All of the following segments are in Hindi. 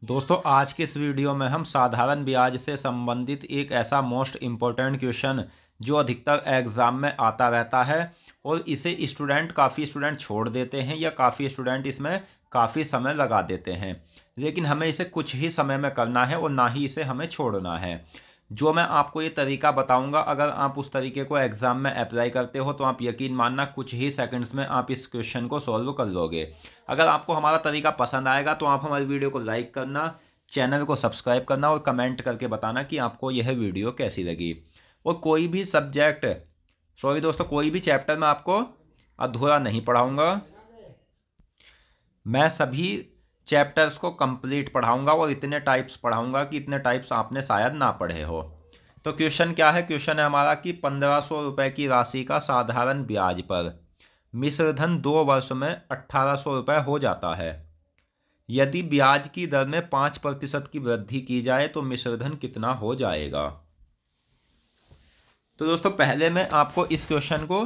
दोस्तों आज के इस वीडियो में हम साधारण ब्याज से संबंधित एक ऐसा मोस्ट इम्पोर्टेंट क्वेश्चन जो अधिकतर एग्ज़ाम में आता रहता है और इसे काफ़ी स्टूडेंट छोड़ देते हैं या काफ़ी स्टूडेंट इसमें काफ़ी समय लगा देते हैं, लेकिन हमें इसे कुछ ही समय में करना है और ना ही इसे हमें छोड़ना है। जो मैं आपको ये तरीका बताऊंगा, अगर आप उस तरीके को एग्ज़ाम में अप्लाई करते हो तो आप यकीन मानना कुछ ही सेकंड्स में आप इस क्वेश्चन को सॉल्व कर लोगे। अगर आपको हमारा तरीका पसंद आएगा तो आप हमारी वीडियो को लाइक करना, चैनल को सब्सक्राइब करना और कमेंट करके बताना कि आपको यह वीडियो कैसी लगी। और कोई भी सब्जेक्ट दोस्तों कोई भी चैप्टर मैं आपको अधूरा नहीं पढ़ाऊँगा, मैं सभी चैप्टर्स को कंप्लीट पढ़ाऊंगा और इतने टाइप्स पढ़ाऊंगा कि इतने टाइप्स आपने शायद ना पढ़े हो। तो क्वेश्चन क्या है? क्वेश्चन है हमारा कि 1500 रुपये की राशि का साधारण ब्याज पर मिश्र धन 2 वर्ष में 1800 रुपये हो जाता है। यदि ब्याज की दर में 5% की वृद्धि की जाए तो मिश्र धन कितना हो जाएगा? तो दोस्तों पहले मैं आपको इस क्वेश्चन को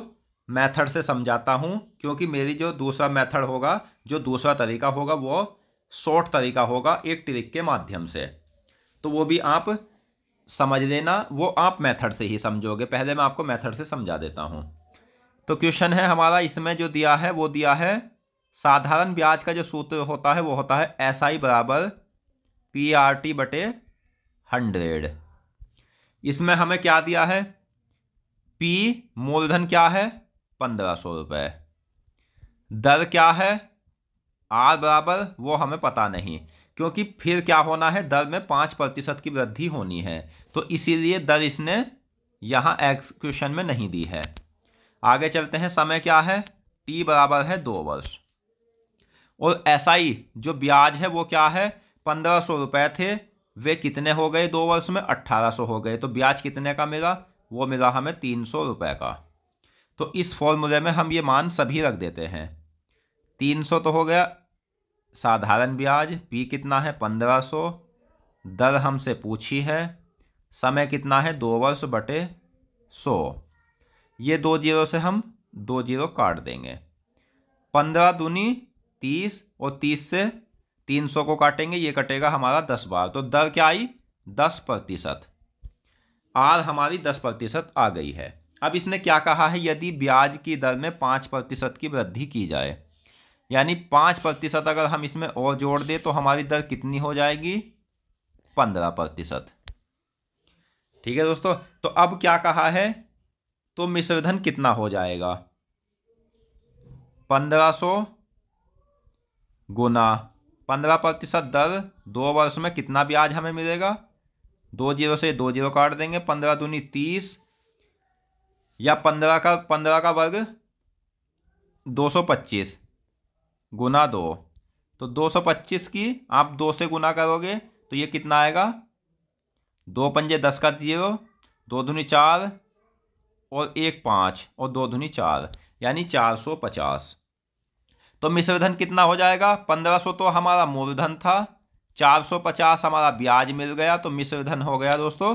मेथड से समझाता हूं, क्योंकि मेरी जो दूसरा मेथड होगा, जो दूसरा तरीका होगा वो शॉर्ट तरीका होगा एक ट्रिक के माध्यम से, तो वो भी आप समझ लेना, वो आप मेथड से ही समझोगे। पहले मैं आपको मेथड से समझा देता हूं। तो क्वेश्चन है हमारा, इसमें जो दिया है वो दिया है साधारण ब्याज का जो सूत्र होता है वो होता है SI बराबर PRT बटे 100। इसमें हमें क्या दिया है? P मूलधन क्या है? 1500 रुपये। दर क्या है? R बराबर वो हमें पता नहीं, क्योंकि फिर क्या होना है, दर में 5% की वृद्धि होनी है, तो इसीलिए दर इसने यहां क्वेश्चन में नहीं दी है। आगे चलते हैं। समय क्या है? T बराबर है 2 वर्ष। और SI जो ब्याज है वो क्या है? 1500 रुपये थे, वे कितने हो गए 2 वर्ष में? 1800 हो गए। तो ब्याज कितने का मिला? वो मिला हमें 300 रुपये का। तो इस फॉर्मूले में हम ये मान सभी रख देते हैं। 300 तो हो गया साधारण ब्याज, P कितना है? 1500, दर हमसे पूछी है, समय कितना है? 2 वर्ष बटे 100। ये 2 जीरो से हम 2 जीरो काट देंगे। 15 दूनी 30 और 30 से 300 को काटेंगे, ये कटेगा हमारा 10 बार। तो दर क्या आई? 10%। R हमारी 10% आ गई है। अब इसने क्या कहा है? यदि ब्याज की दर में 5% की वृद्धि की जाए, यानी 5% अगर हम इसमें और जोड़ दें तो हमारी दर कितनी हो जाएगी? 15%। ठीक है दोस्तों, तो अब क्या कहा है? तो मिश्रधन कितना हो जाएगा? 1500 गुना 15% दर, 2 वर्ष में कितना ब्याज हमें मिलेगा? 2 जीरो से 2 जीरो काट देंगे। 15 दूनी 30, या 15 का वर्ग 225 गुना 2, तो 225 की आप 2 से गुना करोगे तो ये कितना आएगा? 2 पंजे 10 का 0, 2 दूनी 4 और 1 5 और 2 दूनी 4, यानी 450। तो मिश्रधन कितना हो जाएगा? 1500 तो हमारा मूलधन था, 450 हमारा ब्याज मिल गया, तो मिश्रधन हो गया दोस्तों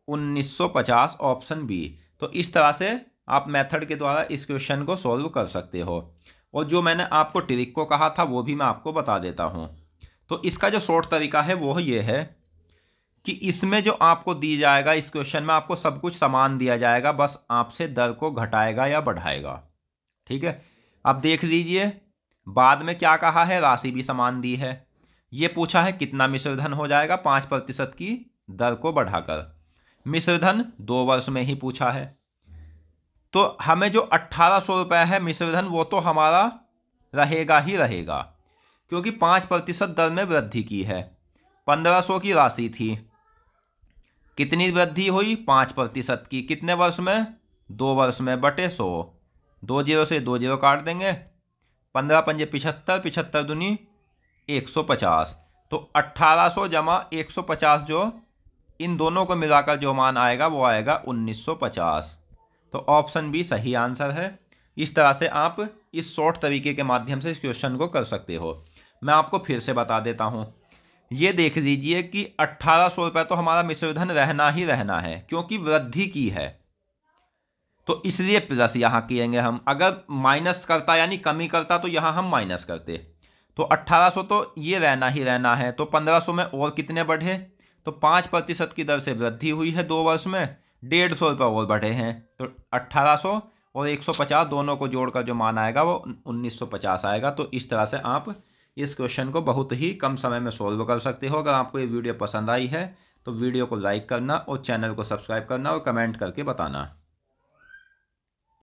1950, ऑप्शन बी। तो इस तरह से आप मेथड के द्वारा इस क्वेश्चन को सॉल्व कर सकते हो। और जो मैंने आपको ट्रिक को कहा था वो भी मैं आपको बता देता हूं। तो इसका जो शॉर्ट तरीका है वो ये है कि इसमें जो आपको दी जाएगा, इस क्वेश्चन में आपको सब कुछ समान दिया जाएगा, बस आपसे दर को घटाएगा या बढ़ाएगा। ठीक है, अब देख लीजिए बाद में क्या कहा है, राशि भी समान दी है। ये पूछा है कितना मिश्रधन हो जाएगा 5% की दर को बढ़ाकर। मिश्रधन 2 वर्ष में ही पूछा है, तो हमें जो 1800 रुपये है मिश्रधन वो तो हमारा रहेगा ही रहेगा, क्योंकि 5% दर में वृद्धि की है। 1500 की राशि थी, कितनी वृद्धि हुई? 5% की। कितने वर्ष में? 2 वर्ष में, बटे 100। 2 जीरो से 2 जीरो काट देंगे। 15 पंजे 75, 75 दूनी 150। तो 1800 जमा 150, जो इन दोनों को मिलाकर जो मान आएगा वो आएगा 1950। तो ऑप्शन बी सही आंसर है। इस तरह से आप इस शॉर्ट तरीके के माध्यम से इस क्वेश्चन को कर सकते हो। मैं आपको फिर से बता देता हूं। ये देख लीजिए कि 1800 रुपये तो हमारा मिश्रधन रहना ही रहना है, क्योंकि वृद्धि की है, तो इसलिए प्लस यहां किएंगे हम। अगर माइनस करता यानी कमी करता तो यहां हम माइनस करते। तो 1800 तो ये रहना ही रहना है, तो 1500 में और कितने बढ़े, तो 5% की दर से वृद्धि हुई है 2 वर्ष में, 150 रुपये और बढ़े हैं। तो 1800 और 150 दोनों को जोड़कर जो मान आएगा वो 1950 आएगा। तो इस तरह से आप इस क्वेश्चन को बहुत ही कम समय में सोल्व कर सकते हो। अगर आपको ये वीडियो पसंद आई है तो वीडियो को लाइक करना और चैनल को सब्सक्राइब करना और कमेंट करके बताना।